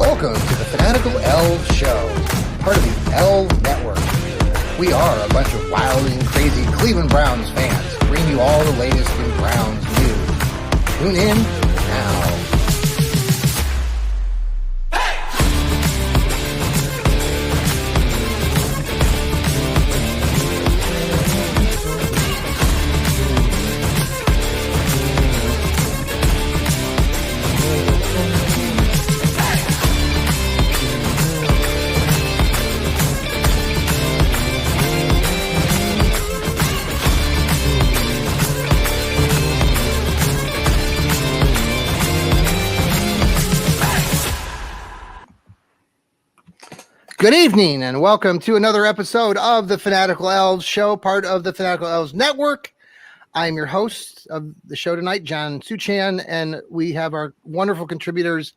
Welcome to the Fanatical Elfz Show, part of the Elfz Network. We are a bunch of wild and crazy Cleveland Browns fans, bringing you all the latest in Browns news. Tune in now. Good evening and welcome to another episode of the Fanatical Elfz Show, part of the Fanatical Elfz Network. I'm your host of the show tonight, John Suchan, and we have our wonderful contributors,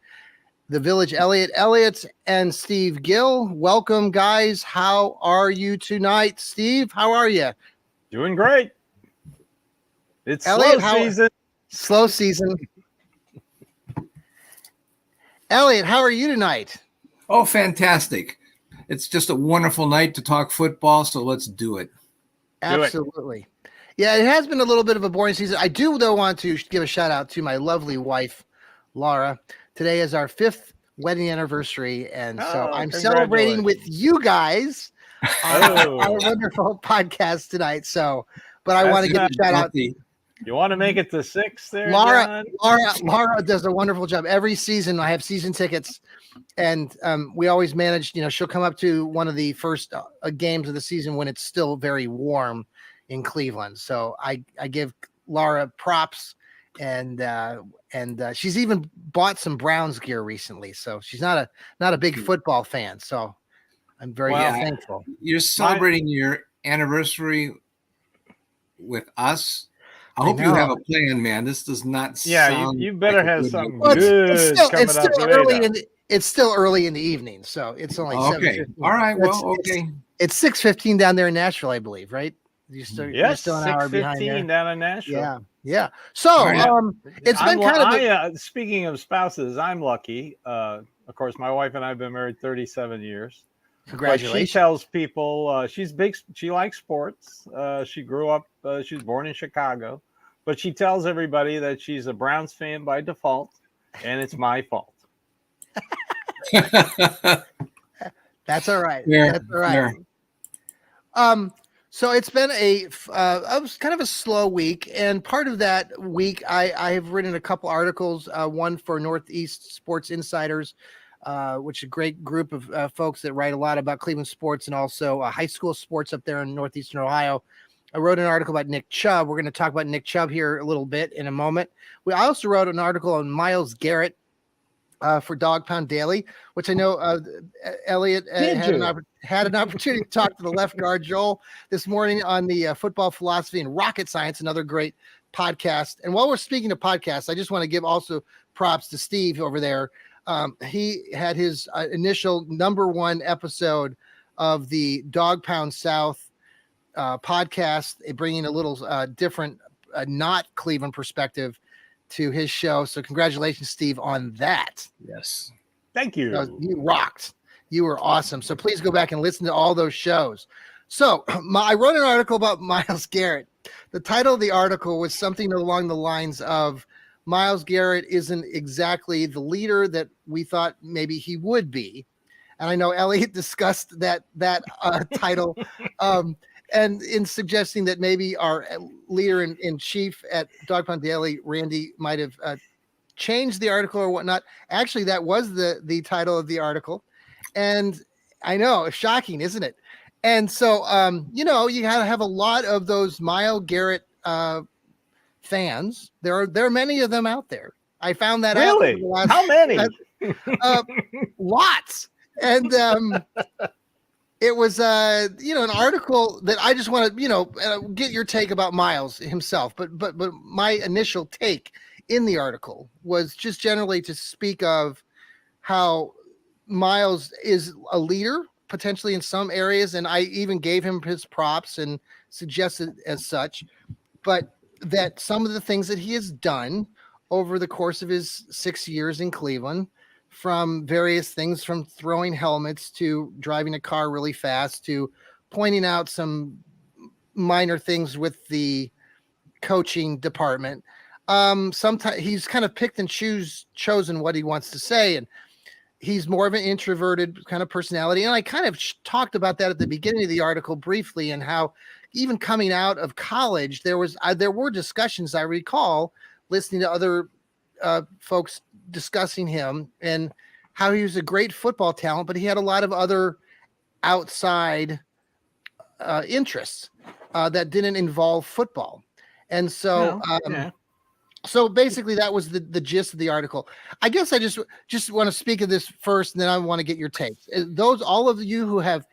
the Village Elliott, and Steve Gill. Welcome, guys. How are you tonight? Steve, how are you? Doing great. It's Elliott, slow season. Slow season. Elliott, how are you tonight? Oh, fantastic. It's just a wonderful night to talk football, so let's do it. Absolutely. Yeah, it has been a little bit of a boring season. I do, though, want to give a shout out to my lovely wife, Laura. Today is our 5th wedding anniversary, and so I'm celebrating with you guys on our wonderful podcast tonight. So, but I want to give a shout out. You want to make it to 6 there, Laura? John? Laura does a wonderful job. Every season, I have season tickets, and we always manage. She'll come up to one of the first games of the season when it's still very warm in Cleveland. So I give Laura props, and she's even bought some Browns gear recently. So she's not a big football fan. So I'm very thankful. You're celebrating your anniversary with us. I hope you have a plan, man. This does not sound you better like have something good. good coming up. It's still early in the evening, so it's only 7:15. All right. Well, okay. It's 6:15 down there in Nashville, I believe, right? You're still an hour behind there. 6:15 down in Nashville. Yeah. So it's been kind of. Speaking of spouses, I'm lucky. Of course, my wife and I have been married 37 years. Congratulations. But she tells people she's big. She likes sports. She grew up. She was born in Chicago, but she tells everybody that she's a Browns fan by default, and it's my fault. That's all right. Yeah, That's all right. Yeah. So it's been kind of a slow week, and part of that week, I have written a couple articles. One for Northeast Sports Insiders, which is a great group of folks that write a lot about Cleveland sports and also high school sports up there in northeastern Ohio. I wrote an article about Nick Chubb. We're going to talk about Nick Chubb here a little bit in a moment. I also wrote an article on Myles Garrett for Dog Pound Daily, which I know Elliott had an opportunity to talk to the left guard Joel this morning on the Football Philosophy and Rocket Science, another great podcast. And while we're speaking of podcasts, I just want to give also props to Steve over there. He had his initial #1 episode of the Dog Pound South podcast, bringing a little different, not Cleveland perspective to his show. So congratulations, Steve, on that. Yes. Thank you. You rocked. You were awesome. So please go back and listen to all those shows. So I wrote an article about Myles Garrett. The title of the article was something along the lines of Myles Garrett isn't exactly the leader that we thought maybe he would be. And I know Elliott discussed that title and in suggesting that maybe our leader in chief at Dog Pound Daily, Randy, might have changed the article or whatnot. Actually, that was the title of the article. And I know, shocking, isn't it? And so, you got to have a lot of those Myles Garrett fans. There are many of them out there. I found that out. Really? How many? Lots. And it was an article that I just want to get your take about Myles himself. But my initial take in the article was just generally to speak of how Myles is a leader potentially in some areas, and I even gave him his props and suggested as such, but that some of the things that he has done over the course of his 6 years in Cleveland from various things, from throwing helmets to driving a car really fast to pointing out some minor things with the coaching department. Sometimes he's kind of picked and chosen what he wants to say, and he's more of an introverted kind of personality. And I kind of talked about that at the beginning of the article briefly, and how even coming out of college, there were discussions I recall listening to other folks discussing him and how he was a great football talent, but he had a lot of other outside interests that didn't involve football. And so, so basically that was the gist of the article. I guess I just want to speak of this first, and then I want to get your takes. All of you who have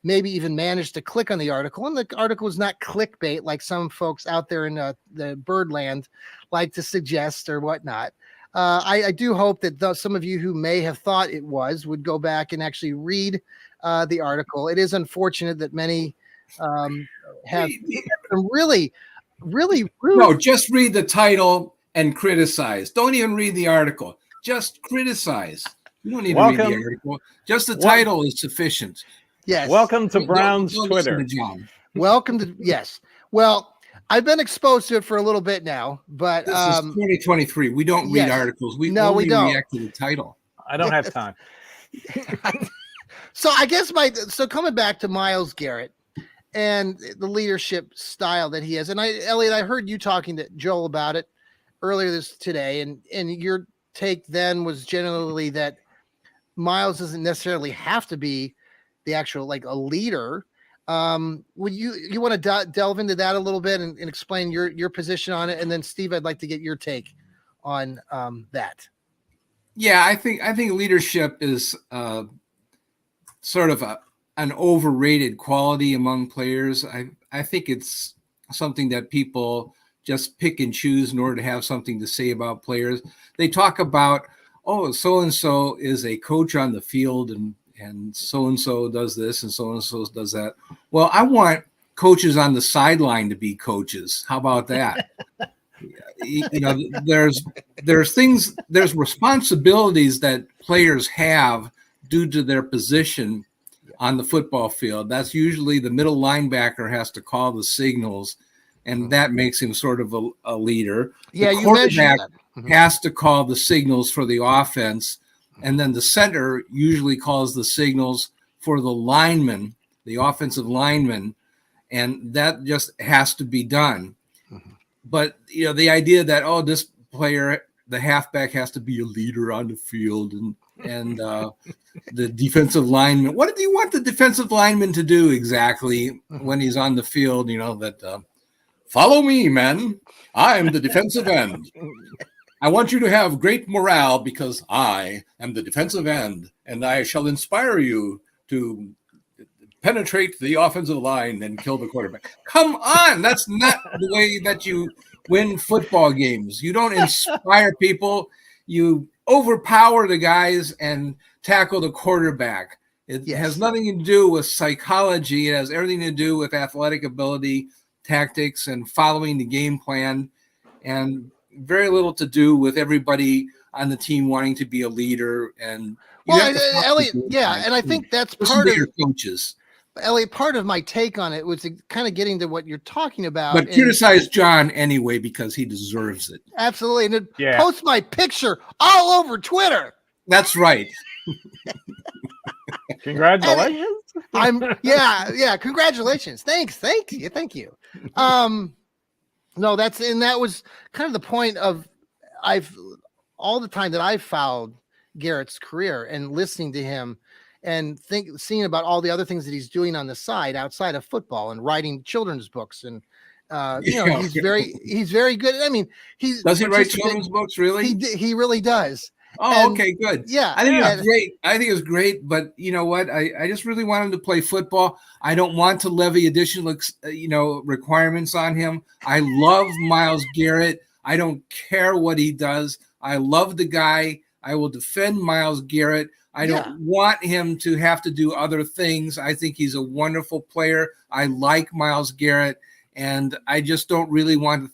maybe even managed to click on the article, and the article is not clickbait like some folks out there in the birdland like to suggest or whatnot. I do hope that some of you who may have thought it would go back and actually read the article. It is unfortunate that many have some really rude. No, just read the title and criticize. Don't even read the article. Just criticize. You don't need to read the article. Just the title is sufficient. Yes. Welcome to Brown's Twitter. Welcome to yes. Well, I've been exposed to it for a little bit now, but this is 2023. We don't read articles. We don't react to the title. I don't have time. So I guess coming back to Myles Garrett and the leadership style that he has, and Elliot, I heard you talking to Joel about it earlier today, and your take then was generally that Myles doesn't necessarily have to be the actual a leader. Would you want to delve into that a little bit and explain your position on it? And then Steve, I'd like to get your take on that. Yeah, I think leadership is sort of an overrated quality among players. I think it's something that people just pick and choose in order to have something to say about players. They talk about, oh, so-and-so is a coach on the field, and so-and-so does this and so-and-so does that. Well, I want coaches on the sideline to be coaches. How about that? There's responsibilities that players have due to their position on the football field. That's usually the middle linebacker has to call the signals, and that makes him sort of a leader. Yeah, the quarterback has to call the signals for the offense. And then the center usually calls the signals for the lineman, the offensive lineman, and that just has to be done. Mm-hmm. But the idea that this player, the halfback, has to be a leader on the field, and the defensive lineman. What do you want the defensive lineman to do exactly when he's on the field? Follow me, men. I'm the defensive end. I want you to have great morale because I am the defensive end, and I shall inspire you to penetrate the offensive line and kill the quarterback. Come on, that's not the way that you win football games. You don't inspire people. You overpower the guys and tackle the quarterback. It has nothing to do with psychology. It has everything to do with athletic ability, tactics, and following the game plan, and very little to do with everybody on the team wanting to be a leader. And Elliot, and I think that's part of your coaches. Elliot, part of my take on it was kind of getting to what you're talking about. But criticize John anyway because he deserves it. Absolutely, and post my picture all over Twitter. That's right. Congratulations. Congratulations. Thank you. No, that was kind of the point of all the time that I've followed Garrett's career and listening to him and seeing about all the other things that he's doing on the side outside of football and writing children's books. And he's very good. I mean, does he write children's books? Really? He really does. Oh, okay, good. Yeah. I think it's great. I think it's great, but you know what? I just really want him to play football. I don't want to levy additional, requirements on him. I love Myles Garrett. I don't care what he does. I love the guy. I will defend Myles Garrett. I don't want him to have to do other things. I think he's a wonderful player. I like Myles Garrett, and I just don't really want to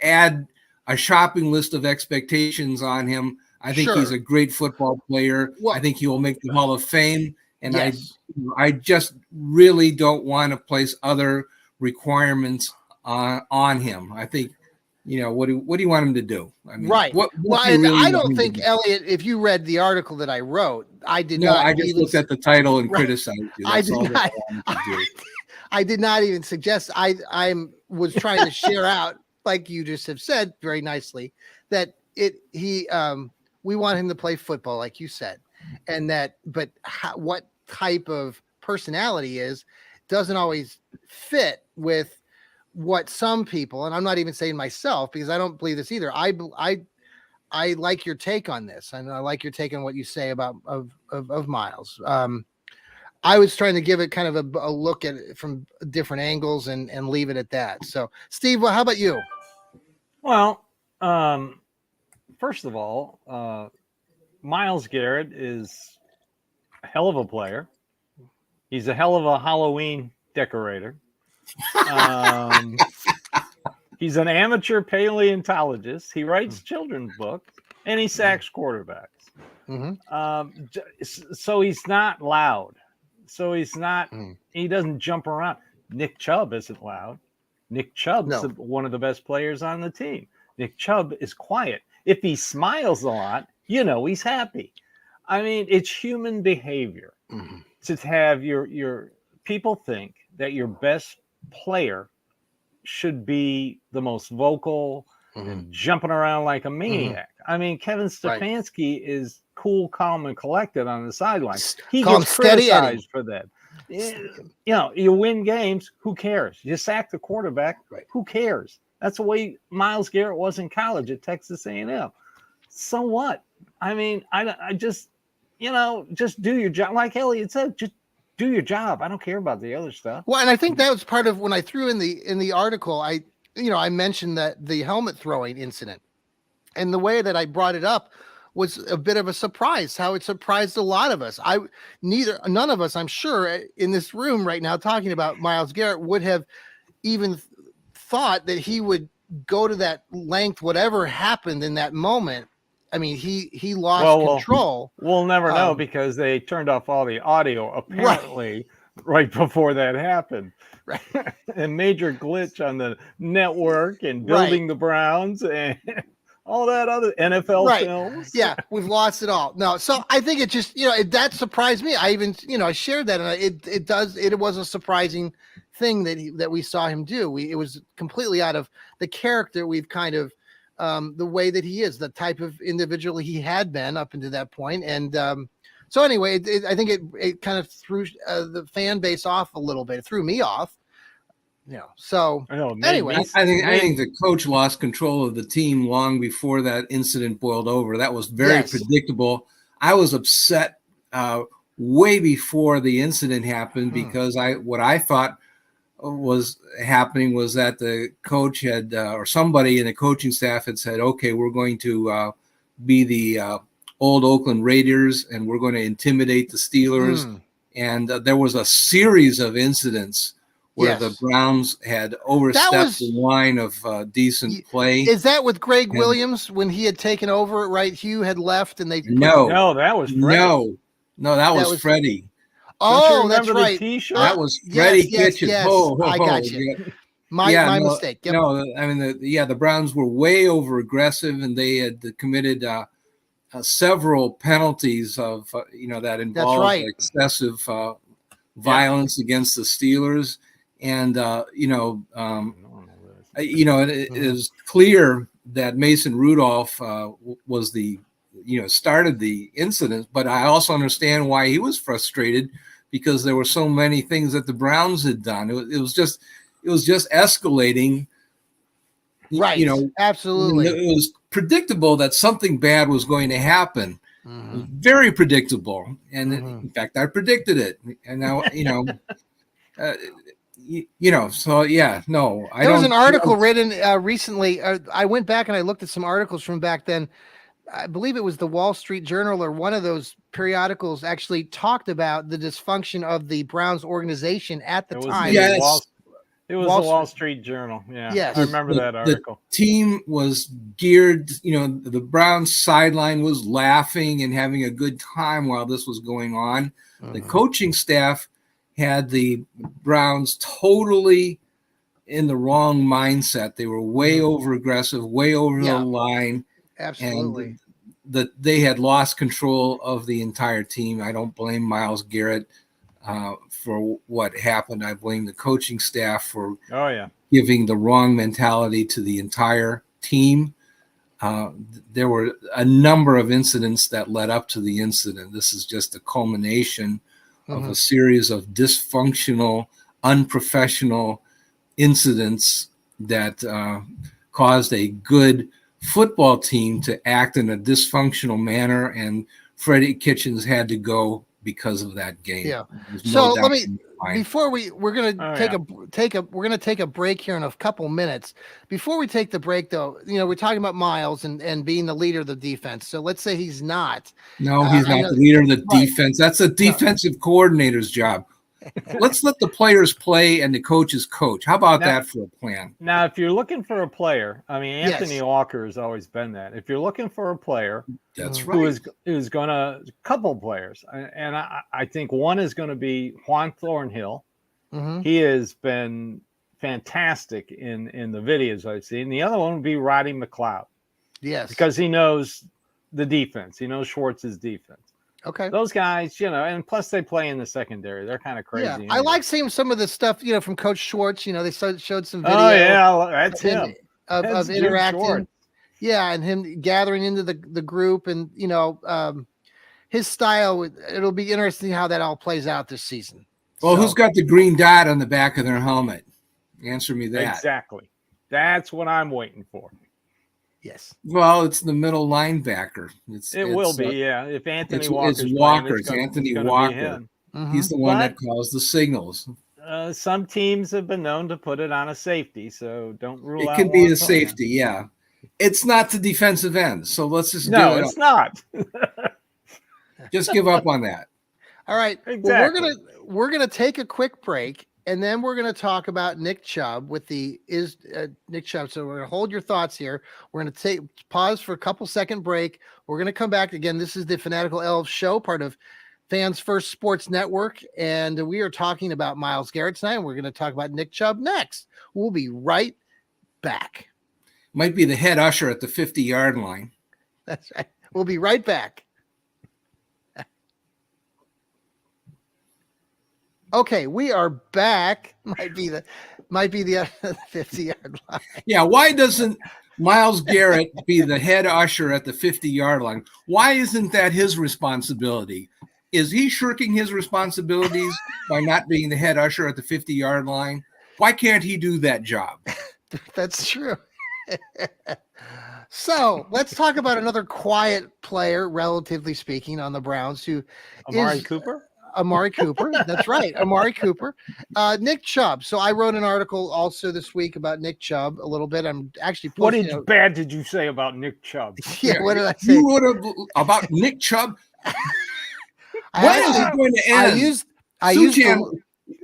add a shopping list of expectations on him. I think Sure. he's a great football player. Well, I think he will make the Hall of Fame. And yes. I just really don't want to place other requirements on him. I think, what do you want him to do? I mean, Right. What Well, do you and really I want don't him to think, do? Elliot, if you read the article that I wrote, I did No, not. I just even looked at the title and Right. criticized you. I That's did all that not. I wanted to do. I did not even suggest. I was trying to share out, like you just have said very nicely, that we want him to play football, like you said, and that, but what type of personality is doesn't always fit with what some people, and I'm not even saying myself because I don't believe this either. I like your take on this, and I like your take on what you say about of Miles. I was trying to give it kind of a look at it from different angles and leave it at that. So, Steve, well, how about you? Well, first of all, Myles Garrett is a hell of a player. He's a hell of a Halloween decorator. He's an amateur paleontologist. He writes children's books, and he sacks quarterbacks. So he's not loud. So he's not. He doesn't jump around. Nick Chubb isn't loud. Nick Chubb's one of the best players on the team. Nick Chubb is quiet. If he smiles a lot, he's happy. I mean, it's human behavior to have your people think that your best player should be the most vocal and jumping around like a maniac. I mean, Kevin Stefanski is cool, calm, and collected on the sideline. He gets criticized for that. You win games. Who cares? You sack the quarterback. Who cares? That's the way Myles Garrett was in college at Texas A&M. So what? I mean, I just, just do your job. Like Elliot said, just do your job. I don't care about the other stuff. Well, and I think that was part of when I threw in the article. I mentioned that the helmet throwing incident, and the way that I brought it up was a bit of a surprise. How it surprised a lot of us. None of us, I'm sure, in this room right now talking about Myles Garrett would have even thought that he would go to that length. Whatever happened in that moment, I mean, he lost control. We'll never know because they turned off all the audio apparently right before that happened. Right. A major glitch on the network and building the Browns and all that other NFL films. Yeah, we've lost it all. No, so I think it just, that surprised me. I even, I shared that, and it was a surprising thing that we saw him do. It was completely out of the character we've kind of, the way that he is, the type of individual he had been up until that point. And so anyway, I think it kind of threw the fan base off a little bit. It threw me off. So anyway, I think the coach lost control of the team long before that incident boiled over. That was very predictable. I was upset way before the incident happened because what I thought was happening was that the coach had or somebody in the coaching staff had said, okay, we're going to be the old Oakland Raiders and we're going to intimidate the Steelers. And there was a series of incidents where the Browns had overstepped the line of decent play. Is that with Greg Williams when he had taken over, right? Hugh had left and they No, that was Freddie. No, that was Freddie. Oh, that's right. T-shirt? That was Freddie Kitchens. Yes. I got you. My mistake. Yep. No, I mean, the Browns were way over aggressive, and they had committed several penalties of that involved excessive violence against the Steelers, and it is clear that Mason Rudolph was the started the incident, but I also understand why he was frustrated because there were so many things that the Browns had done. It was just escalating. Right. Absolutely. It was predictable that something bad was going to happen. Very predictable. And in fact, I predicted it. And now, so yeah, no. There was an article written recently. I went back and I looked at some articles from back then. I believe it was the Wall Street Journal or one of those periodicals actually talked about the dysfunction of the Browns organization at the time. Yes. It was the Wall Street Journal. Yeah, yes. I remember that article. The team was geared, the Browns sideline was laughing and having a good time while this was going on. Mm-hmm. The coaching staff had the Browns totally in the wrong mindset. They were way over aggressive, way over the line. Absolutely. And they had lost control of the entire team. I don't blame Myles Garrett for what happened. I blame the coaching staff for giving the wrong mentality to the entire team. There were a number of incidents that led up to the incident. This is just a culmination of a series of dysfunctional, unprofessional incidents that caused a good football team to act in a dysfunctional manner, and Freddie Kitchens had to go because of that game. Yeah. So let me, before we're gonna we're gonna take a break here in a couple minutes. Before we take the break, though, we're talking about Myles and being the leader of the defense. So let's say he's not. No, he's not the leader of the defense. That's a defensive coordinator's job. Let's let the players play and the coaches coach. How about that for a plan? Now, if you're looking for a player, I mean, Anthony Walker has always been that. If you're looking for a player, that's right, who is going to couple players, and I think one is going to be Juan Thornhill. Mm-hmm. He has been fantastic in the videos I've seen. The other one would be Roddy McLeod. Yes, because he knows the defense. He knows Schwartz's defense. Okay. Those guys, and plus they play in the secondary. They're kind of crazy. Yeah, anyway. I like seeing some of the stuff, from Coach Schwartz. They showed some video. Oh, yeah, that's him. Of interacting. Yeah, and him gathering into the group, and, his style, it'll be interesting how that all plays out this season. Well, who's got the green dot on the back of their helmet? Answer me that. Exactly. That's what I'm waiting for. Yes. Well, it's the middle linebacker. It will be, yeah. If Anthony Walker's Walker, it's Anthony Walker. Mm-hmm. He's the one that calls the signals. Some teams have been known to put it on a safety, so don't rule out. It can be a safety, yeah. It's not the defensive end, so let's just it's not. Just give up on that. All right. Exactly. Well, we're gonna take a quick break. And then we're going to talk about Nick Chubb with Nick Chubb. So we're going to hold your thoughts here. We're going to pause for a couple second break. We're going to come back again. This is the Fanatical Elfz Show, part of Fans First Sports Network. And we are talking about Myles Garrett tonight. And we're going to talk about Nick Chubb next. We'll be right back. Might be the head usher at the 50-yard line. That's right. We'll be right back. Okay, we are back. Might be the 50-yard line. Yeah, why doesn't Myles Garrett be the head usher at the 50-yard line? Why isn't that his responsibility? Is he shirking his responsibilities by not being the head usher at the 50-yard line? Why can't he do that job? That's true. So let's talk about another quiet player, relatively speaking, on the Browns, who Amari Cooper. Amari Cooper. That's right. Amari Cooper. Nick Chubb. So I wrote an article also this week about Nick Chubb a little bit. I'm actually posting. What bad did you say about Nick Chubb? Yeah, what did I say? You would have about Nick Chubb. When is it going to end?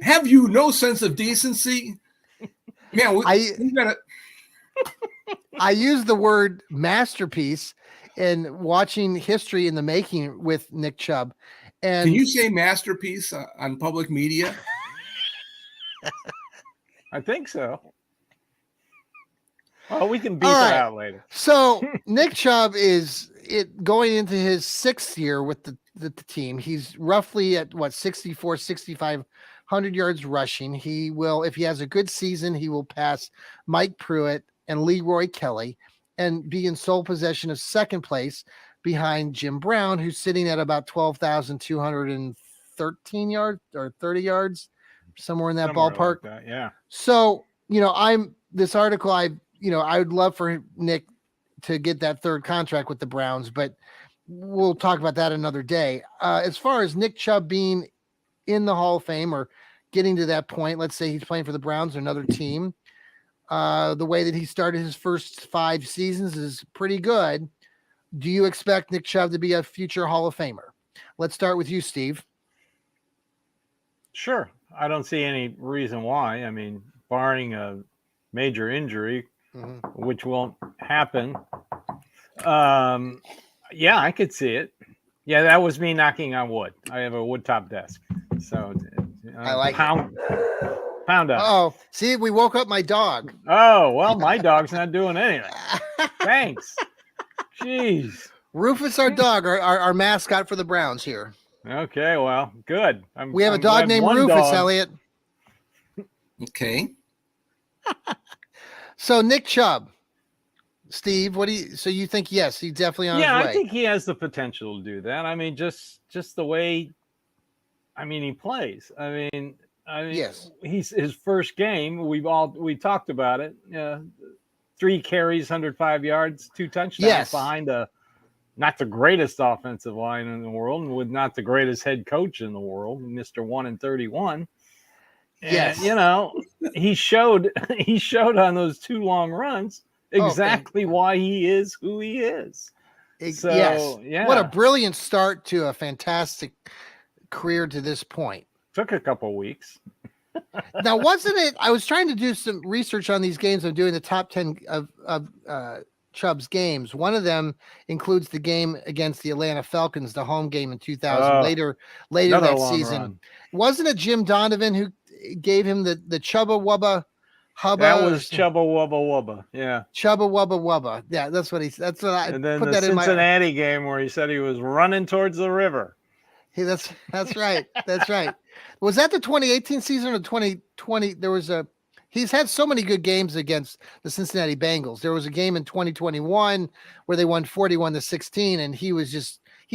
Have you no sense of decency? Man, we gotta. I used the word masterpiece in watching history in the making with Nick Chubb. And can you say masterpiece on public media? I think so. Well, we can beat that out later. So Nick Chubb is going into his 6th year with the team. He's roughly at 6,500 yards rushing. He will, if he has a good season, he will pass Mike Pruitt and Leroy Kelly and be in sole possession of second place behind Jim Brown, who's sitting at about 12,213 yards or 30 yards, somewhere in that ballpark. Like that, yeah. So, this article, I would love for Nick to get that 3rd contract with the Browns, but we'll talk about that another day. As far as Nick Chubb being in the Hall of Fame or getting to that point, let's say he's playing for the Browns or another team. The way that he started his first 5 seasons is pretty good. Do you expect Nick Chubb to be a future Hall of Famer? Let's start with you, Steve. Sure. I don't see any reason why. I mean, barring a major injury, which won't happen. Yeah, I could see it. Yeah, that was me knocking on wood. I have a wood top desk, so I like pound up. Oh, see, we woke up my dog. Oh well, my dog's not doing anything. Thanks. Jeez. Rufus, our dog, our mascot for the Browns here. Okay, well, good. We have a dog named Rufus, Elliot. Okay. So Nick Chubb, Steve, so you think yes, he's definitely on his way? Yeah, I think he has the potential to do that. I mean, just the way, he plays. I mean, yes, he's his first game. We talked about it. 3 carries, 105 yards, 2 touchdowns behind not the greatest offensive line in the world, and with not the greatest head coach in the world, Mr. 1-31. Yes, he showed on those 2 long runs exactly why he is who he is. So, yes. Yeah. What a brilliant start to a fantastic career to this point. Took a couple weeks. Now, wasn't it? I was trying to do some research on these games. I'm doing the top 10 of Chubb's games. One of them includes the game against the Atlanta Falcons, the home game in 2000. Later that season, run. Wasn't it Jim Donovan who gave him the Chubba Wubba Hubba? That was Chubba Wubba Wubba. Yeah, Chubba Wubba Wubba. Yeah, that's what I. And then put the that Cincinnati game where he said he was running towards the river. Hey, that's right. That's right. Was that the 2018 season or 2020? He's had so many good games against the Cincinnati Bengals. There was a game in 2021 where they won 41-16, and he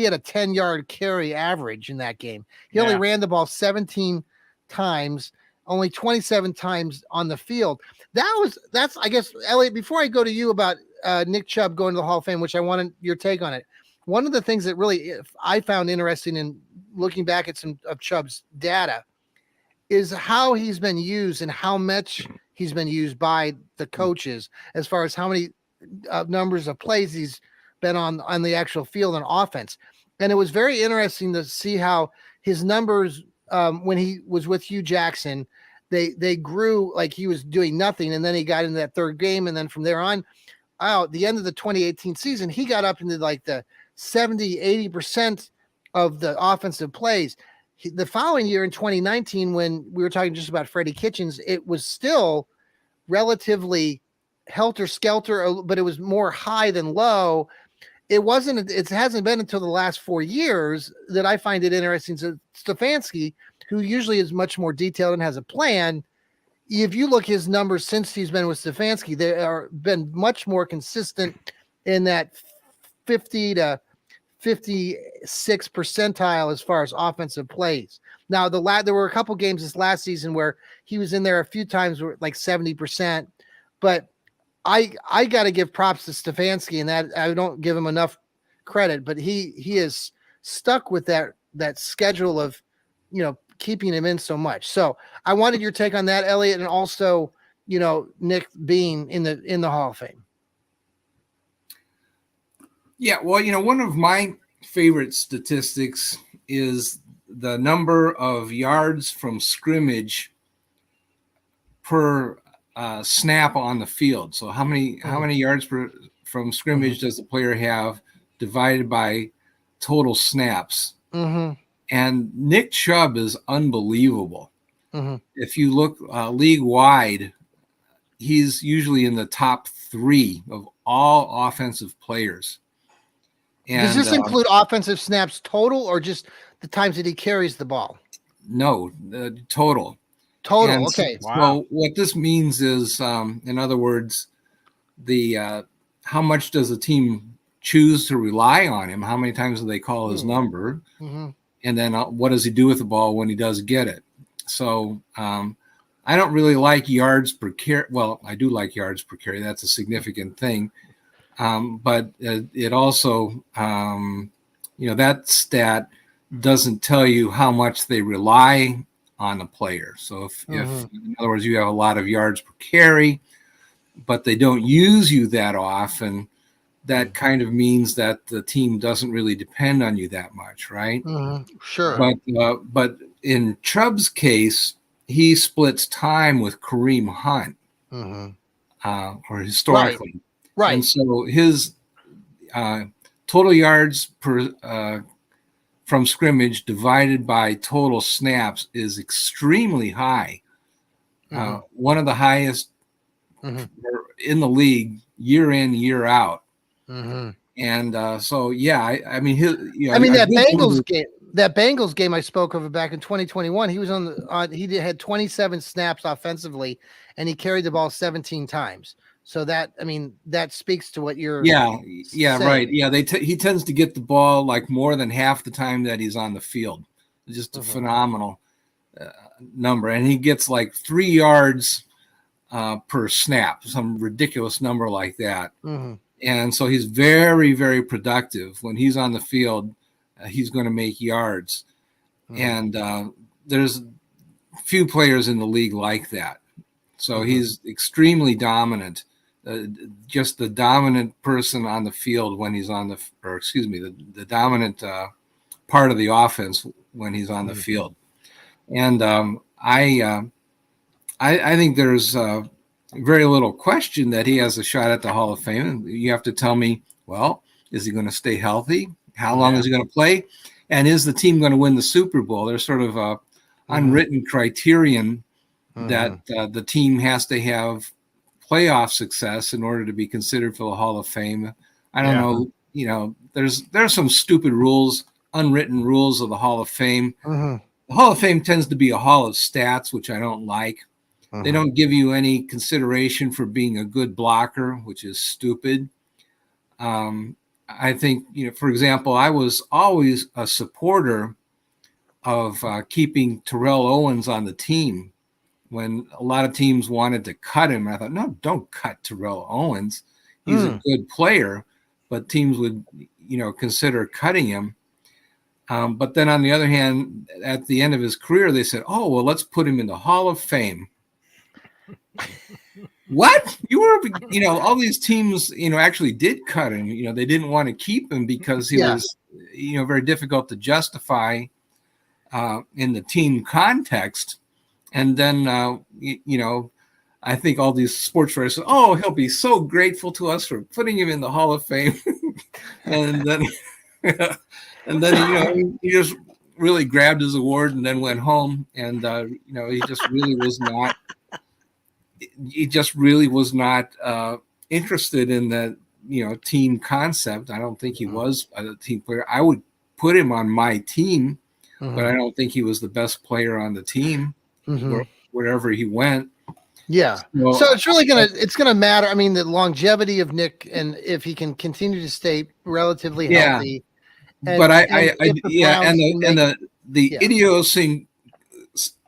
had a 10-yard carry average in that game. He only ran the ball 17 times, only 27 times on the field. That's I guess, Elliot, before I go to you about Nick Chubb going to the Hall of Fame, which I wanted your take on it. One of the things that really I found interesting in looking back at some of Chubb's data is how he's been used and how much he's been used by the coaches as far as how many numbers of plays he's been on the actual field and offense. And it was very interesting to see how his numbers when he was with Hugh Jackson, they grew like he was doing nothing. And then he got into that third game. And then from there on, at the end of the 2018 season, he got up into like the 70-80% of the offensive plays. The following year in 2019, when we were talking just about Freddie Kitchens, it was still relatively helter-skelter, but it was more high than low. It hasn't been until the last 4 years that I find it interesting. So Stefanski, who usually is much more detailed and has a plan, if you look his numbers since he's been with Stefanski, they are been much more consistent in that 50 to 56 percentile as far as offensive plays. Now, there were a couple games this last season where he was in there a few times where like 70%, but I got to give props to Stefanski, and that I don't give him enough credit, but he is stuck with that schedule of, keeping him in so much. So I wanted your take on that, Elliot, and also, Nick being in the Hall of Fame. Yeah, well, one of my favorite statistics is the number of yards from scrimmage per snap on the field. So how many yards from scrimmage does the player have divided by total snaps? Mm-hmm. And Nick Chubb is unbelievable. Mm-hmm. If you look league wide, he's usually in the top 3 of all offensive players. And, does this include offensive snaps total or just the times that he carries the ball? No, total. Total, and okay. So what this means is, in other words, how much does a team choose to rely on him? How many times do they call his number? Mm-hmm. And then what does he do with the ball when he does get it? So I don't really like yards per carry. Well, I do like yards per carry. That's a significant thing. But it also, that stat doesn't tell you how much they rely on a player. So if in other words, you have a lot of yards per carry, but they don't use you that often, that kind of means that the team doesn't really depend on you that much, right? Mm-hmm. Sure. But in Chubb's case, he splits time with Kareem Hunt, or historically. Right. And so his total yards per from scrimmage divided by total snaps is extremely high. One of the highest in the league year in, year out. And so, yeah, I mean, that Bengals game I spoke of back in 2021, he was he had 27 snaps offensively, and he carried the ball 17 times. So that speaks to what you're saying. Right. Yeah, he tends to get the ball like more than half the time that he's on the field. Just a phenomenal number, and he gets like 3 yards per snap, some ridiculous number like that. And so he's very, very productive when he's on the field. He's going to make yards, and there's few players in the league like that. So he's extremely dominant. Just the dominant person on the field when he's the dominant part of the offense when he's on the field. And I think there's very little question that he has a shot at the Hall of Fame. You have to tell me, well, is he going to stay healthy? How long is he going to play? And is the team going to win the Super Bowl? There's sort of a unwritten criterion that the team has to have playoff success in order to be considered for the Hall of Fame. I don't know. There's some stupid rules, unwritten rules of the Hall of Fame. The Hall of Fame tends to be a hall of stats, which I don't like. They don't give you any consideration for being a good blocker, which is stupid. I think, for example, I was always a supporter of keeping Terrell Owens on the team. When a lot of teams wanted to cut him, I thought, no, don't cut Terrell Owens. He's a good player, but teams would, consider cutting him. But then on the other hand, at the end of his career, they said, oh, well, let's put him in the Hall of Fame. What? You were, all these teams, actually did cut him. They didn't want to keep him because he was, very difficult to justify in the team context. And then, I think all these sports writers said, oh, he'll be so grateful to us for putting him in the Hall of Fame. and then, he just really grabbed his award and then went home. And, he just really was not. He just really was not interested in the team concept. I don't think he was a team player. I would put him on my team, but I don't think he was the best player on the team wherever he went. Yeah. So it's really gonna matter. I mean, the longevity of Nick and if he can continue to stay relatively healthy. But the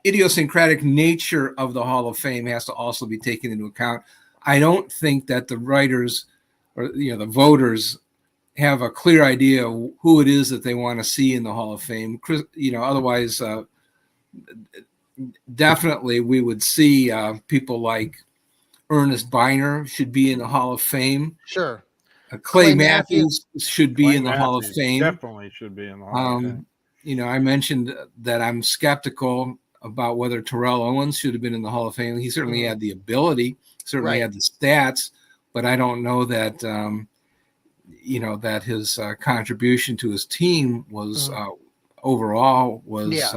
idiosyncratic nature of the Hall of Fame has to also be taken into account. I don't think that the writers or the voters have a clear idea of who it is that they want to see in the Hall of Fame. Otherwise, definitely we would see people like Ernest Biner should be in the Hall of Fame. Sure. Clay Matthews should be in the Hall of Fame. Definitely should be in the Hall of Fame. I mentioned that I'm skeptical about whether Terrell Owens should have been in the Hall of Fame. He certainly had the ability, certainly had the stats, but I don't know that, that his contribution to his team was overall was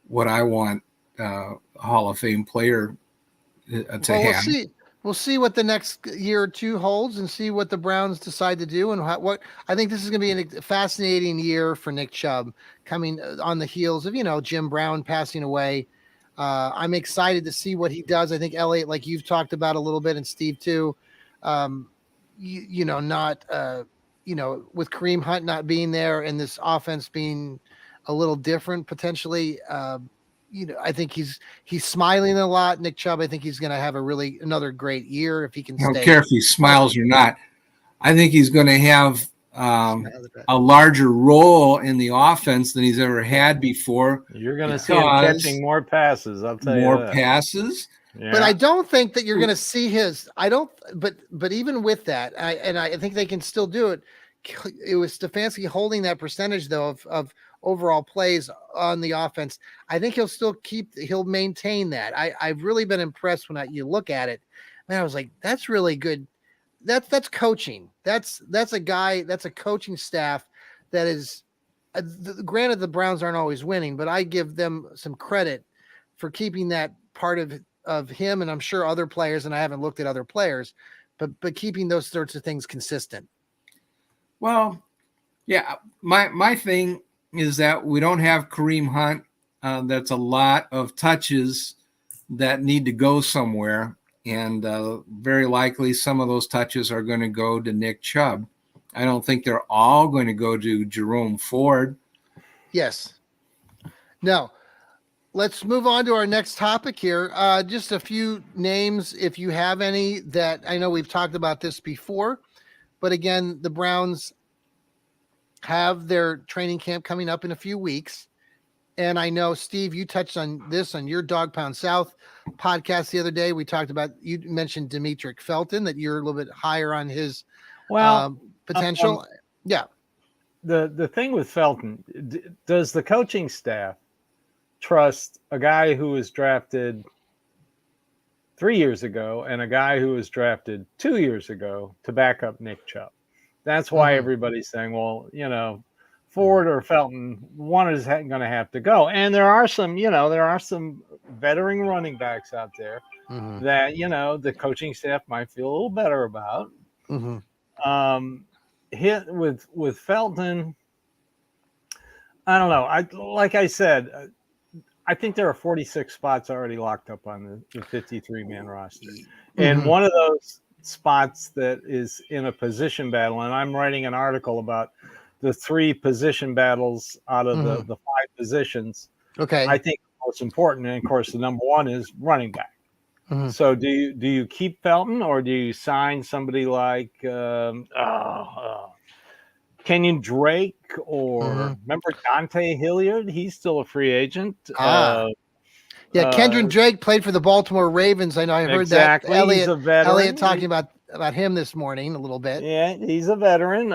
what I want a Hall of Fame player to have. We'll see what the next year or two holds and see what the Browns decide to do. And what I think this is going to be a fascinating year for Nick Chubb coming on the heels of, Jim Brown passing away. I'm excited to see what he does. I think Elliot, like you've talked about a little bit, and Steve too, with Kareem Hunt not being there and this offense being a little different potentially, I think he's smiling a lot. Nick Chubb, I think he's going to have another great year if he can stay. I don't care if he smiles or not. I think he's going to have a larger role in the offense than he's ever had before. You're going to see him catching more passes. I'll tell you more passes. Yeah. But I don't think that you're going to see but even with that, I think they can still do it. It was Stefanski holding that percentage though of overall plays on the offense. I think he'll maintain that. I've really been impressed when you look at it. Man, I was like, that's really good. That's coaching. That's a coaching staff that is, granted the Browns aren't always winning, but I give them some credit for keeping that part of him, and I'm sure other players, and I haven't looked at other players, but keeping those sorts of things consistent. Well, yeah, my thing is that we don't have Kareem Hunt. That's a lot of touches that need to go somewhere, and very likely some of those touches are going to go to Nick Chubb. I don't think they're all going to go to Jerome Ford. Yes. No. Let's move on to our next topic here. Just a few names, if you have any, that I know we've talked about this before, but again, the Browns have their training camp coming up in a few weeks. And I know, Steve, you touched on this on your Dog Pound South podcast the other day. We talked about, you mentioned Demetric Felton, that you're a little bit higher on his potential. Yeah. The thing with Felton, does the coaching staff trust a guy who was drafted 3 years ago and a guy who was drafted 2 years ago to back up Nick Chubb? That's why everybody's saying, well, Ford or Felton, one is going to have to go. And there are some veteran running backs out there that, the coaching staff might feel a little better about. Hit with Felton, I don't know. Like I said, I think there are 46 spots already locked up on the 53-man roster. And one of those spots that is in a position battle, and I'm writing an article about the 3 position battles out of the 5 positions. Okay. I think the most important, and of course the number one is running back. So do you keep Felton, or do you sign somebody like Kenyon Drake, or remember Dante Hilliard? He's still a free agent. Kendrick Drake played for the Baltimore Ravens. I know I heard that. Elliot talking about him this morning a little bit. Yeah, he's a veteran.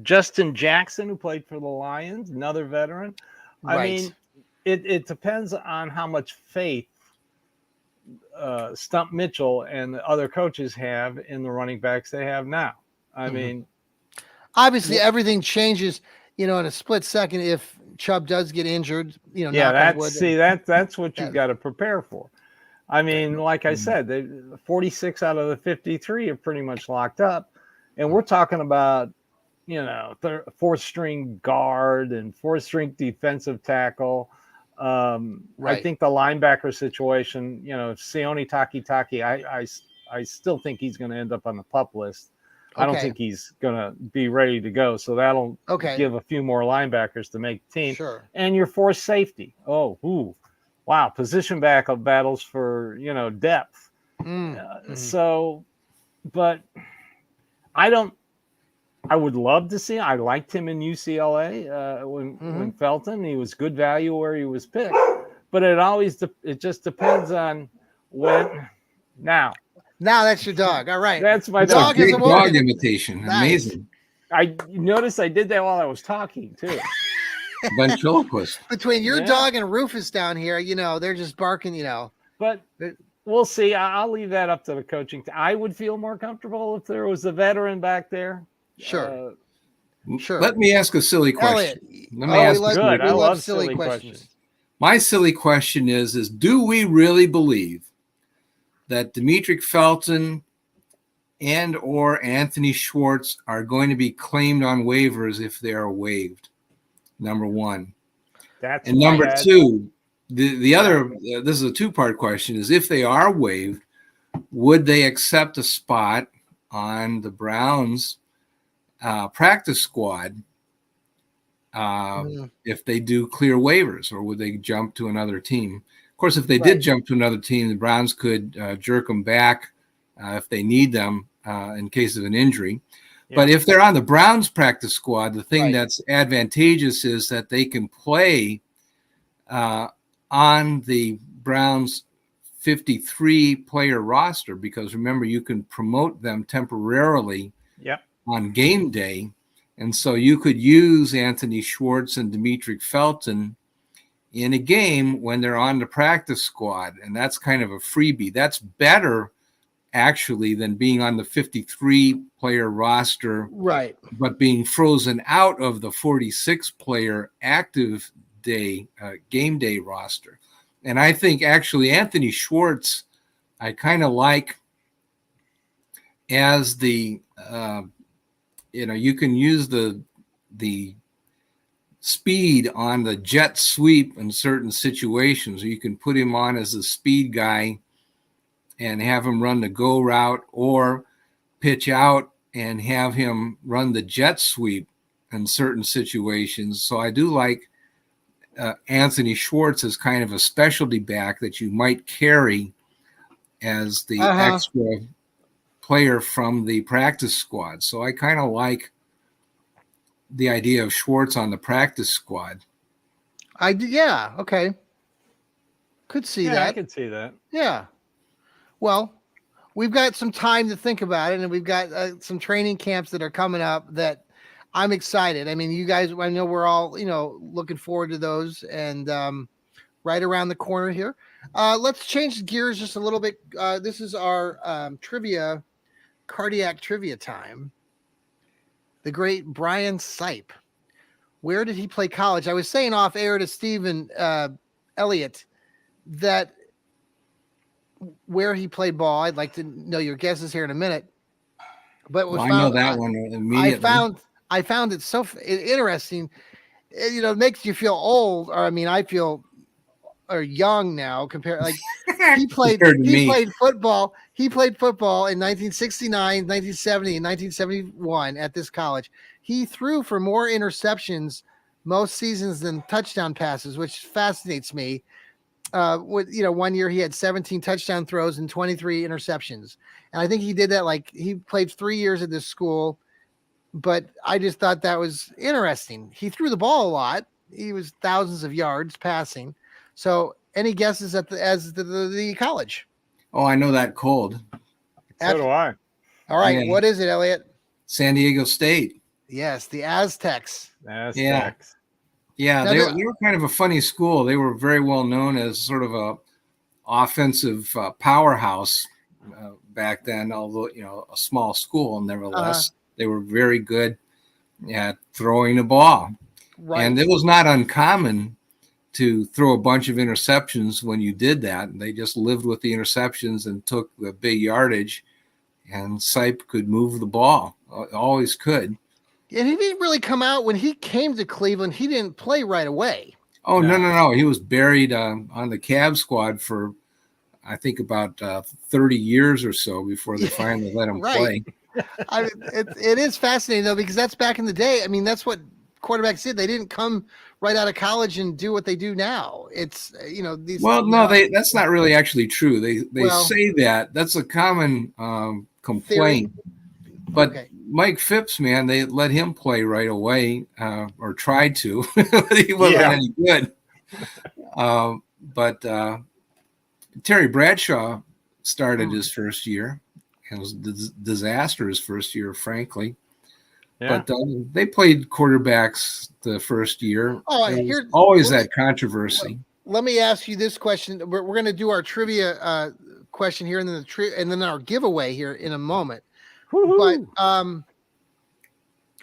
Justin Jackson, who played for the Lions, another veteran. I mean, it depends on how much faith Stump Mitchell and the other coaches have in the running backs they have now. I mean, obviously everything changes, in a split second if Chubb does get injured. That's what you've got to prepare for. I mean, like I said, 46 out of the 53 are pretty much locked up, and we're talking about 4th string guard and 4th string defensive tackle. I think the linebacker situation, Sione Takitaki, I still think he's going to end up on the PUP list. I don't think he's going to be ready to go. So that'll give a few more linebackers to make the team. Sure. And your 4th safety. Wow. Position battles for, depth. So, but I would love to see. I liked him in UCLA when Felton. He was good value where he was picked, but it just depends on when. Now that's your dog. All right, that's my dog. Is a dog imitation. Nice. Amazing. I noticed I did that while I was talking too. Ventriloquist. Between your dog and Rufus down here, they're just barking. But we'll see. I'll leave that up to the coaching. I would feel more comfortable if there was a veteran back there. Sure. Let me ask a silly question. I love silly questions. My silly question is do we really believe that Demetric Felton and or Anthony Schwartz are going to be claimed on waivers if they are waived? Number one. And number two, the other, this is a 2-part question, is if they are waived, would they accept a spot on the Browns practice squad if they do clear waivers, or would they jump to another team? Of course, if they did jump to another team, the Browns could jerk them back if they need them in case of an injury. Yeah. But if they're on the Browns practice squad, the thing that's advantageous is that they can play on the Browns 53-player roster, because remember, you can promote them temporarily on game day. And so you could use Anthony Schwartz and Dimitri Felton in a game when they're on the practice squad. And that's kind of a freebie. That's better, actually, than being on the 53-player roster, right? But being frozen out of the 46-player active day game day roster. And I think actually Anthony Schwartz, I kind of like as the you can use the speed on the jet sweep in certain situations. You can put him on as a speed guy and have him run the go route, or pitch out and have him run the jet sweep in certain situations. So I do like Anthony Schwartz as kind of a specialty back that you might carry as the extra player from the practice squad. So I kind of like the idea of Schwartz on the practice squad. Yeah. Okay. Could see that. I could see that. Yeah. Well, we've got some time to think about it, and we've got some training camps that are coming up that I'm excited. I mean, you guys, I know we're all, looking forward to those, and right around the corner here. Let's change gears just a little bit. This is our cardiac trivia time. The great Brian Sipe. Where did he play college? I was saying off air to Stephen Elliott that where he played ball. I'd like to know your guesses here in a minute. But I know that one immediately. I found it so interesting. It makes you feel old, or I mean, I feel young now compared. Like he played football. He played football in 1969, 1970, and 1971 at this college. He threw for more interceptions most seasons than touchdown passes, which fascinates me. One year he had 17 touchdown throws and 23 interceptions. And I think he did that, like he played 3 years at this school, but I just thought that was interesting. He threw the ball a lot. He was thousands of yards passing. So any guesses at the college? Oh, I know that cold. So do I. All right. What is it, Elliot? San Diego State. Yes. The Aztecs. Yeah, they were kind of a funny school. They were very well known as sort of a offensive powerhouse back then, although, a small school, nevertheless. They were very good at throwing the ball. Right. And it was not uncommon to throw a bunch of interceptions when you did that. They just lived with the interceptions and took the big yardage, and Sipe could move the ball, always could. And he didn't really come out when he came to Cleveland. He didn't play right away. Oh, no. He was buried on the Cab squad for, I think, about 30 years or so before they finally let him play. I mean, it is fascinating, though, because that's back in the day. I mean, that's what quarterbacks did. They didn't come right out of college and do what they do now. It's, these. Well, no, that's not really actually true. They say that. That's a common complaint. Theory. But Mike Phipps, man, they let him play right away, or tried to. He wasn't any good. But Terry Bradshaw started his first year. It was a disaster his first year, frankly. Yeah. But they played quarterbacks the first year. Here's always that controversy. Let me ask you this question. We're going to do our trivia question here, and then our giveaway here in a moment. Woo-hoo. But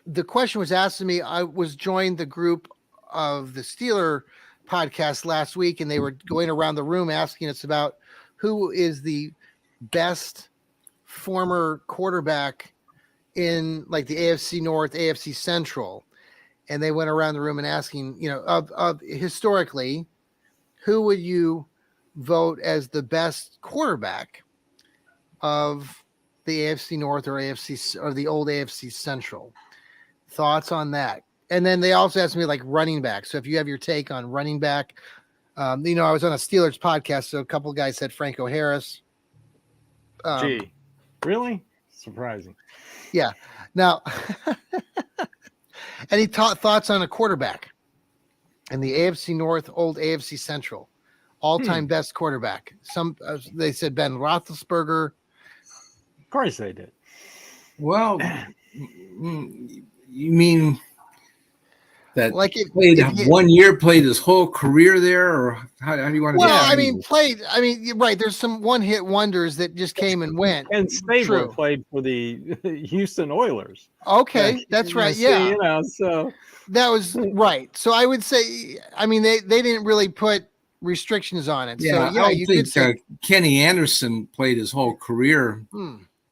the question was asked to me. I was joined the group of the Steeler podcast last week, and they were going around the room asking us about who is the best former quarterback in like the AFC North, AFC Central. And they went around the room and asking, of historically, who would you vote as the best quarterback of the AFC North or AFC or the old AFC Central? Thoughts on that? And then they also asked me like running back. So if you have your take on running back, I was on a Steelers podcast, so a couple of guys said Franco Harris. Gee, really? Surprising. Yeah. Now, any thoughts on a quarterback in the AFC North, old AFC Central, all-time best quarterback? Some they said Ben Roethlisberger. Of course they did. Well, You mean that Like played 1 year, played his whole career there, or how do you want to? Well, I mean, played. I mean, you're right. There's some one-hit wonders that just came and went. And Stabler played for the Houston Oilers. Okay, that's right. Yeah, so that was right. So I would say, I mean, they didn't really put restrictions on it. Yeah, so, yeah, you could say Kenny Anderson played his whole career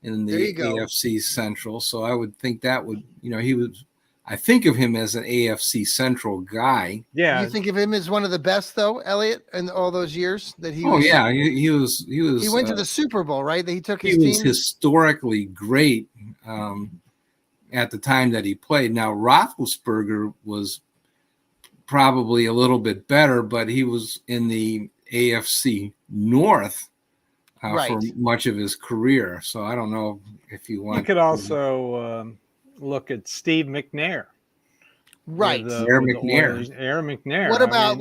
in the AFC Central. So I would think that would, he was. I think of him as an AFC Central guy. Yeah. You think of him as one of the best, though, Elliot, in all those years that he was? Oh, yeah. He was. He went to the Super Bowl, right? That he took his team. He was historically great at the time that he played. Now, Roethlisberger was probably a little bit better, but he was in the AFC North for much of his career. So I don't know if you want. You could also look at Steve McNair. Right. Aaron McNair. Aaron McNair. What about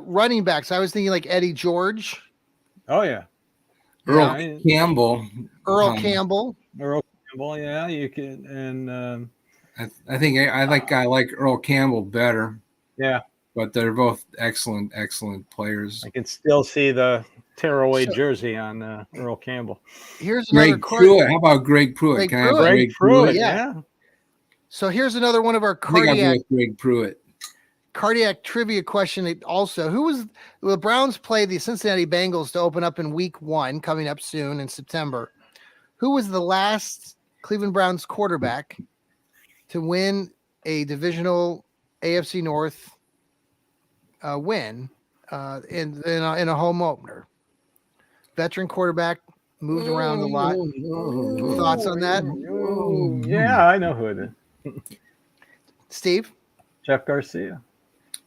running backs? I was thinking like Eddie George. Oh, yeah. Earl Campbell. Earl Campbell, yeah. You can. And I think I like Earl Campbell better. Yeah. But they're both excellent players. I can still see the tearaway jersey on Earl Campbell. Here's Greg Pruitt. How about Greg Pruitt? Greg Pruitt, yeah. So here's another one of our cardiac trivia question. Also, the Browns play the Cincinnati Bengals to open up in Week 1, coming up soon in September. Who was the last Cleveland Browns quarterback to win a divisional AFC North win in a home opener? Veteran quarterback, moved around a lot. Thoughts on that? Yeah, I know who it is. Steve? Jeff Garcia.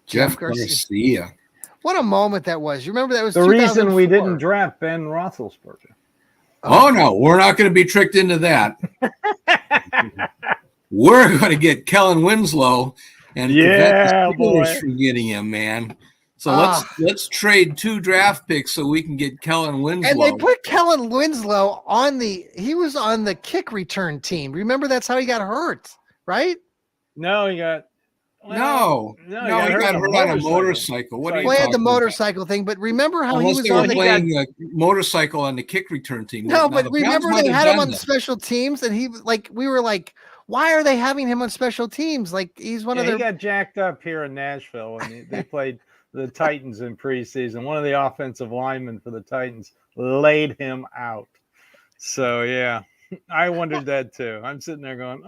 Jeff Garcia. What a moment that was. You remember that was the reason we didn't draft Ben Roethlisberger. Oh, no, we're not going to be tricked into that. We're going to get Kellen Winslow and prevent the Steelers from getting him, man. So let's trade 2 draft picks so we can get Kellen Winslow. And they put Kellen Winslow he was on the kick return team. Remember, that's how he got hurt, right? No, he got he got hurt on a motorcycle. What are you talking about? The motorcycle thing, but remember how he was playing a motorcycle on the kick return team. No, but remember they had him on special teams, and we were like, why are they having him on special teams? Like he's one of their. He got jacked up here in Nashville, and they played the Titans in preseason. One of the offensive linemen for the Titans laid him out. So yeah, I wondered that too. I'm sitting there going,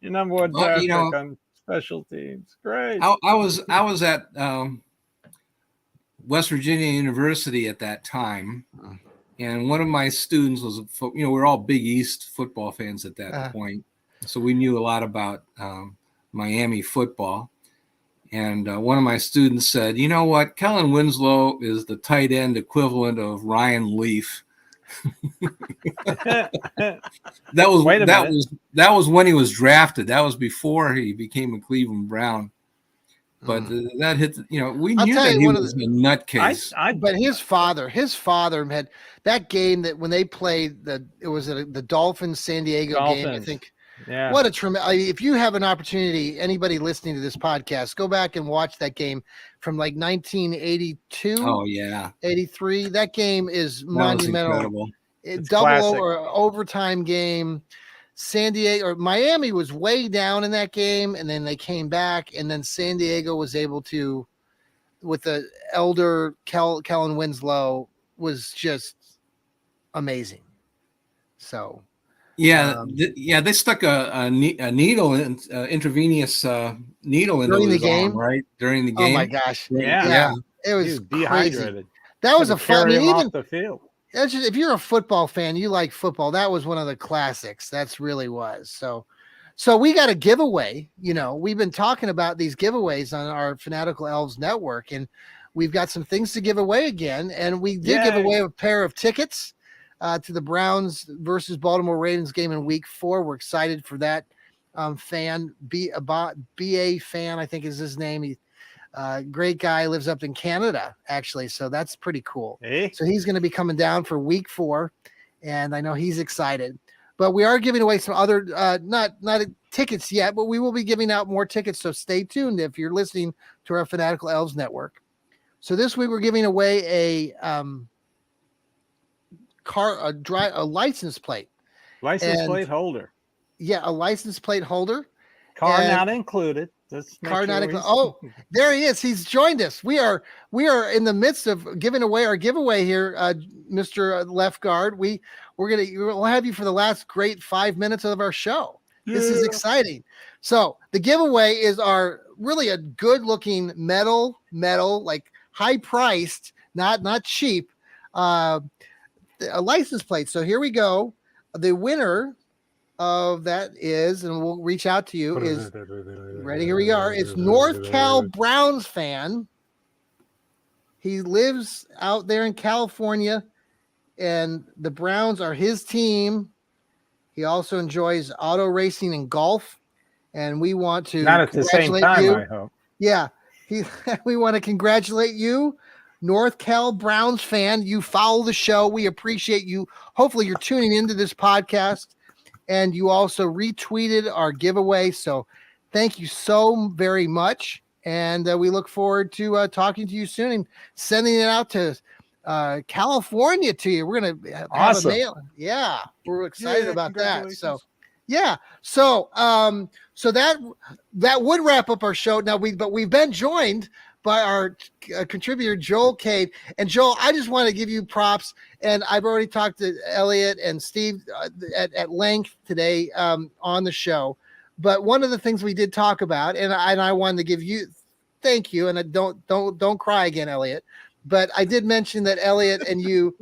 your number one draft pick on special teams. Great. I was at West Virginia University at that time, and one of my students was we're all Big East football fans at that point, so we knew a lot about Miami football. And one of my students said, "You know what? Kellen Winslow is the tight end equivalent of Ryan Leaf." that was when he was drafted. That was before he became a Cleveland Brown. But that hit. We knew that he was a nutcase. But his father had that game that when they played the Dolphins San Diego game. I think. Yeah. What a tremendous! If you have an opportunity, anybody listening to this podcast, go back and watch that game from like 1982. Oh yeah, 83. That game is monumental. Overtime game. San Diego or Miami was way down in that game, and then they came back, and then San Diego was able to, with the elder Kellen Winslow, was just amazing. So. Yeah, they stuck a needle, intravenous needle into during the game, right? During the game. Oh my gosh! Yeah. It was dehydrated. Crazy. That was a fun. Off the field. That's just, if you're a football fan, you like football. That was one of the classics. That's really was. So we got a giveaway. We've been talking about these giveaways on our Fanatical Elfz network, and we've got some things to give away again. And we did give away a pair of tickets to the Browns versus Baltimore Ravens game in Week 4. We're excited for that fan. BA fan, I think is his name. He great guy, lives up in Canada, actually. So that's pretty cool. Hey. So he's going to be coming down for Week 4, and I know he's excited. but we are giving away some other, not tickets yet, but we will be giving out more tickets. So stay tuned if you're listening to our Fanatical Elfz Network. So this week we're giving away a license plate. Plate holder. Yeah, a license plate holder. Car not included. Car not included. Oh, there he is. He's joined us. We are in the midst of giving away our giveaway here, Mr. Left Guard. We'll have you for the last great 5 minutes of our show. Yeah. This is exciting. So the giveaway is our really a good looking metal, like high priced, not cheap, a license plate. So here we go. The winner of that is, and we'll reach out to you, is ready. Here we are. It's North Cal Browns fan. He lives out there in California, and the Browns are his team. He also enjoys auto racing and golf, and we want to not at the same time, you. I hope. Yeah, we want to congratulate you, North Cal Browns fan. You follow the show. We appreciate you. Hopefully, you're tuning into this podcast. And you also retweeted our giveaway. So thank you so very much. And we look forward to talking to you soon and sending it out to California to you. We're going to have awesome. A mail. Yeah, we're excited about that. So, yeah. So that would wrap up our show. Now we've been joined by our contributor, Joel Cade. And Joel, I just want to give you props. And I've already talked to Elliot and Steve at length today on the show. But one of the things we did talk about, and I wanted to give you thank you, and don't cry again, Elliot. But I did mention that Elliot and you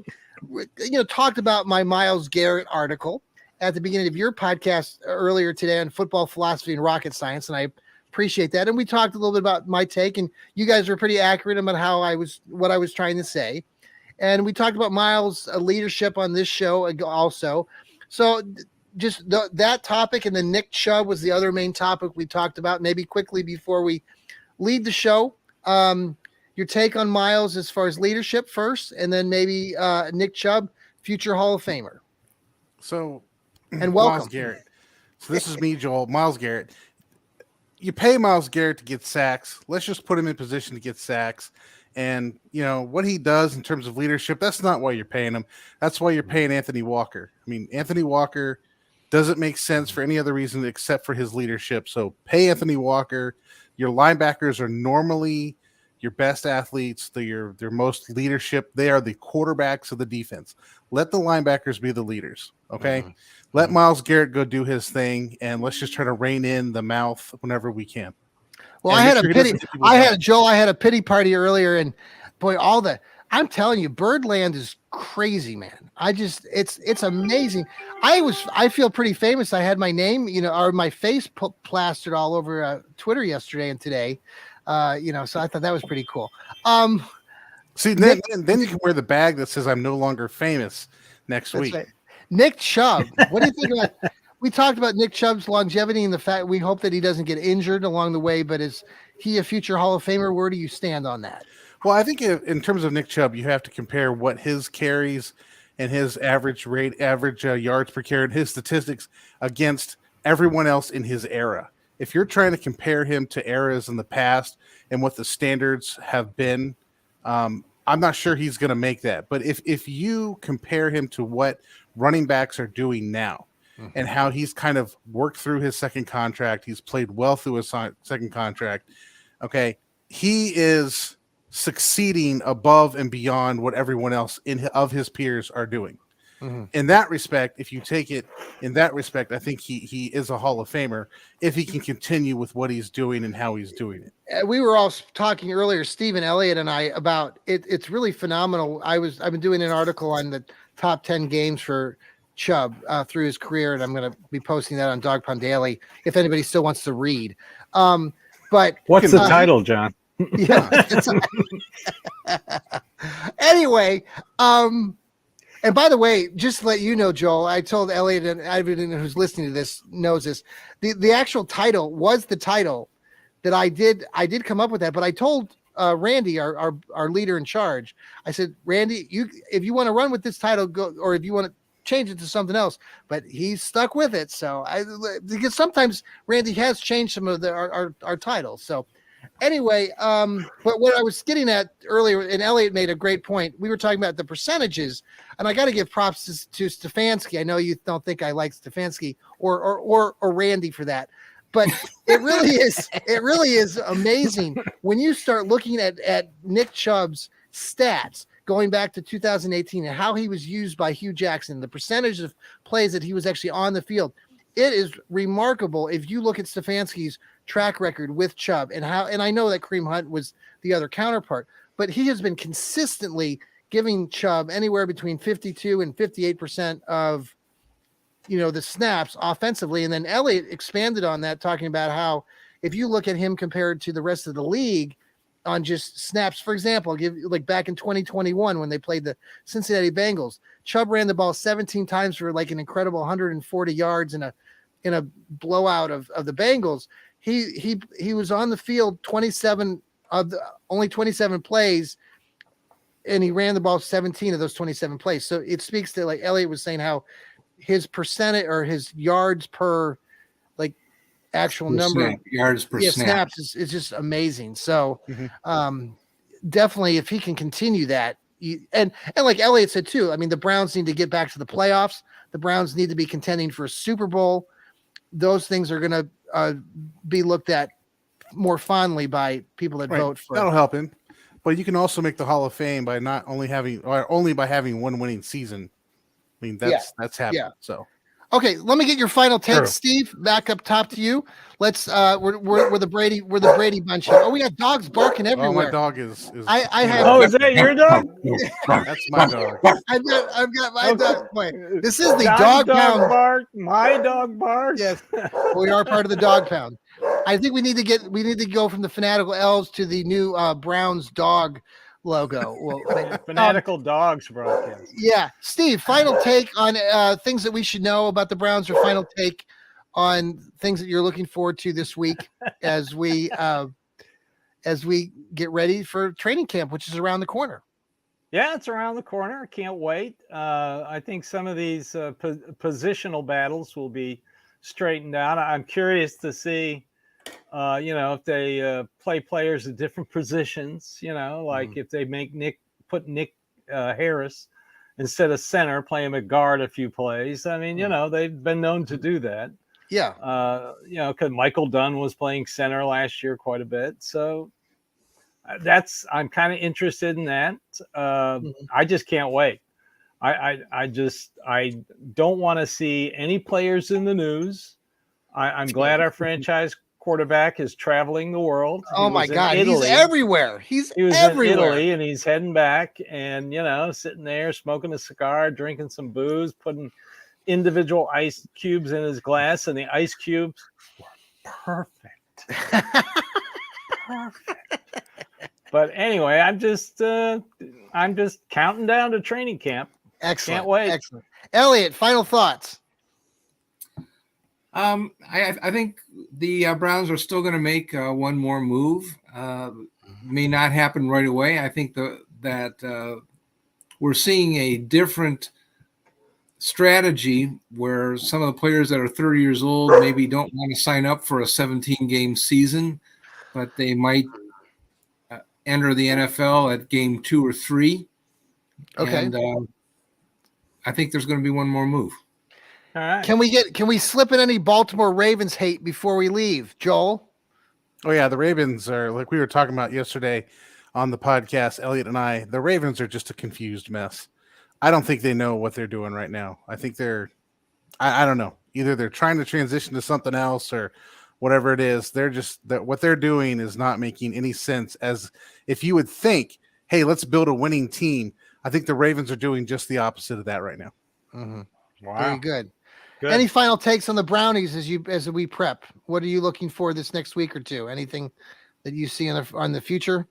talked about my Myles Garrett article at the beginning of your podcast earlier today on football philosophy and rocket science, and I appreciate that. And we talked a little bit about my take, and you guys were pretty accurate about what I was trying to say. And we talked about Myles' leadership on this show also. So just that topic, and then Nick Chubb was the other main topic we talked about. Maybe quickly before we lead the show, your take on Myles as far as leadership first, and then maybe Nick Chubb, future Hall of Famer. So, and welcome, Myles Garrett. So this is me, Joel. Myles Garrett. You pay Myles Garrett to get sacks. Let's just put him in position to get sacks. And, what he does in terms of leadership, that's not why you're paying him. That's why you're paying Anthony Walker. I mean, Anthony Walker doesn't make sense for any other reason except for his leadership. So pay Anthony Walker. Your linebackers are normally your best athletes. They're their most leadership. They are the quarterbacks of the defense. Let the linebackers be the leaders, okay? Mm-hmm. Let Myles Garrett go do his thing, and let's just try to rein in the mouth whenever we can. Well, and I had a pity party earlier, and boy, I'm telling you, Birdland is crazy, man. It's amazing. I feel pretty famous. I had my name, or my face plastered all over Twitter yesterday and today, so I thought that was pretty cool. See, then you can wear the bag that says I'm no longer famous next week. Right. Nick Chubb, what do you think about? We talked about Nick Chubb's longevity and the fact we hope that he doesn't get injured along the way, but is he a future Hall of Famer? Where do you stand on that? Well, I think in terms of Nick Chubb, you have to compare what his carries and his average yards per carry and his statistics against everyone else in his era. If you're trying to compare him to eras in the past and what the standards have been, I'm not sure he's going to make that. But if you compare him to what running backs are doing now, and how he's kind of worked through his second contract. He's played well through his second contract. Okay. He is succeeding above and beyond what everyone else of his peers are doing. Mm-hmm. In that respect, if you take it in that respect, I think he is a Hall of Famer if he can continue with what he's doing and how he's doing it. We were all talking earlier, Steve and Elliot and I, about it. It's really phenomenal. I've been doing an article on the top 10 games for Chubb through his career, and I'm going to be posting that on Dog Pound Daily if anybody still wants to read. But what's the title, John? Yeah. Anyway, and by the way, just to let you know, Joel, I told Elliot, and everyone who's listening to this knows this. The actual title was the title that I did come up with that, but I told Randy, our leader in charge, I said, Randy, if you want to run with this title, go, or if you want to change it to something else, but he stuck with it. So because sometimes Randy has changed some of our titles. So anyway, but what I was getting at earlier, and Elliot made a great point. We were talking about the percentages, and I got to give props to Stefanski. I know you don't think I like Stefanski or Randy for that, but it really is amazing when you start looking at Nick Chubb's stats going back to 2018 and how he was used by Hugh Jackson, the percentage of plays that he was actually on the field. It is remarkable if you look at Stefanski's track record with Chubb and I know that Kareem Hunt was the other counterpart, but he has been consistently giving Chubb anywhere between 52 and 58% of the snaps offensively. And then Elliott expanded on that, talking about how if you look at him compared to the rest of the league on just snaps, for example, like back in 2021 when they played the Cincinnati Bengals, Chubb ran the ball 17 times for like an incredible 140 yards in a blowout of the Bengals. He was on the field 27 of the only 27 plays, and he ran the ball 17 of those 27 plays. So it speaks to, like Elliott was saying, how his percentage or his yards per like actual number yards per snap snaps is just amazing. So definitely if he can continue that, and like Elliott said too, I mean, the Browns need to get back to the playoffs. The Browns need to be contending for a Super Bowl. Those things are going to be looked at more fondly by people that vote for. That'll help him. But you can also make the Hall of Fame by not only having one winning season. I mean, that's happening. Yeah. So, okay, let me get your final take, Steve. Back up top to you. Let's. We're the Brady bunch here. Oh, we got dogs barking everywhere. Oh, my dog is. I have. Oh, is that your dog? That's my dog. I've got my dog. Wait, this is the dog pound. Bark. My dog barks. Yes, we are part of the dog pound. I think we need to go from the Fanatical Elves to the new Browns dog logo. Well, Fanatical Dogs broadcast. Yeah, Steve, final take on things that we should know about the Browns, or final take on things that you're looking forward to this week as we get ready for training camp, which is around the corner. Yeah, it's around the corner. I can't wait. I think some of these positional battles will be straightened out. I'm curious to see if they play players at different positions, like if they put Nick Harris instead of center, play him at guard a few plays. I mean, they've been known to do that. Yeah. Because Michael Dunn was playing center last year quite a bit. So I'm kind of interested in that. I just can't wait. I don't want to see any players in the news. I'm glad our franchise quarterback is traveling the world. Oh my God, he's everywhere. He was everywhere. In Italy, and he's heading back, and sitting there smoking a cigar, drinking some booze, putting individual ice cubes in his glass, and the ice cubes were perfect. Perfect. But anyway, I'm just counting down to training camp. Excellent. Can't wait. Excellent. Elliot, final thoughts. I think the Browns are still going to make one more move. May not happen right away. I think that we're seeing a different strategy where some of the players that are 30 years old maybe don't want to sign up for a 17-game season, but they might enter the NFL at game 2 or 3. Okay. And I think there's going to be one more move. All right. Can we slip in any Baltimore Ravens hate before we leave, Joel? Oh yeah, the Ravens are, like we were talking about yesterday on the podcast, Elliot and I. The Ravens are just a confused mess. I don't think they know what they're doing right now. I think I don't know. Either they're trying to transition to something else or whatever it is. They're just what they're doing is not making any sense. As if you would think, hey, let's build a winning team. I think the Ravens are doing just the opposite of that right now. Mm-hmm. Wow. Very good. Any final takes on the Brownies as we prep? What are you looking for this next week or two? Anything that you see on the future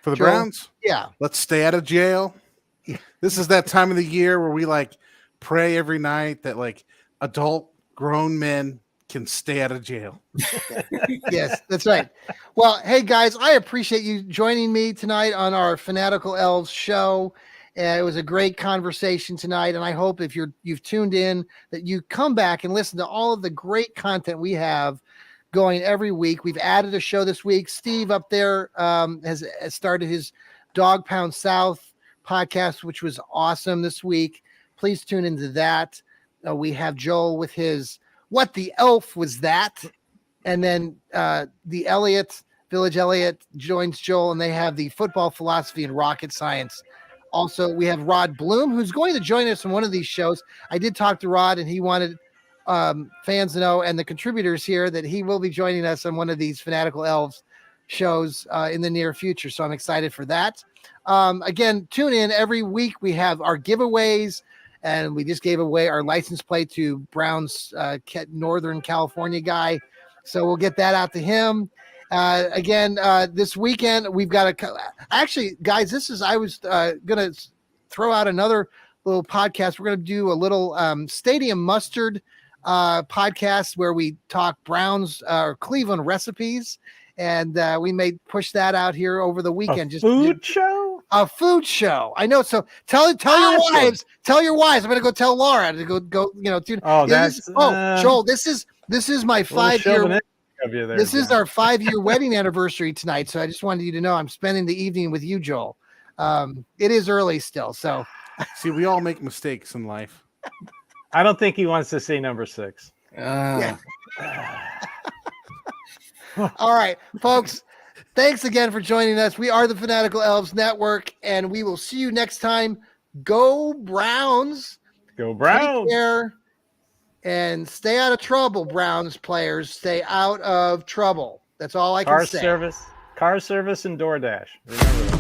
for the Browns? Yeah. Let's stay out of jail. This is that time of the year where we pray every night that adult grown men can stay out of jail. Yes, that's right. Well, hey guys, I appreciate you joining me tonight on our Fanatical Elfz show. It was a great conversation tonight, and I hope if you've tuned in that you come back and listen to all of the great content we have going every week. We've added a show this week. Steve up there has started his Dog Pound South podcast, which was awesome this week. Please tune into that. We have Joel with his What the Elf Was That? And then the Village Elliot joins Joel, and they have the Football Philosophy and Rocket Science. Also, we have Rod Bloom, who's going to join us in one of these shows. I did talk to Rod, and he wanted fans to know, and the contributors here, that he will be joining us on one of these Fanatical Elves shows in the near future. So I'm excited for that. Again, tune in every week. We have our giveaways, and we just gave away our license plate to Brown's Northern California guy. So we'll get that out to him. Again, this weekend we've got actually, guys, I was going to throw out another little podcast. We're going to do a little Stadium Mustard podcast where we talk Browns or Cleveland recipes. And we may push that out here over the weekend. A food show. I know. So tell your wives. Tell your wives. I'm going to go tell Laura to go. Joel, this is my 5-year. This is our 5-year wedding anniversary tonight. So I just wanted you to know I'm spending the evening with you, Joel. It is early still. So see, we all make mistakes in life. I don't think he wants to say number 6. Yeah. All right, folks. Thanks again for joining us. We are the Fanatical Elfz Network, and we will see you next time. Go Browns. Go Browns. Take care and stay out of trouble, Browns players. Stay out of trouble. That's all I can say. Car service and DoorDash. Remember that.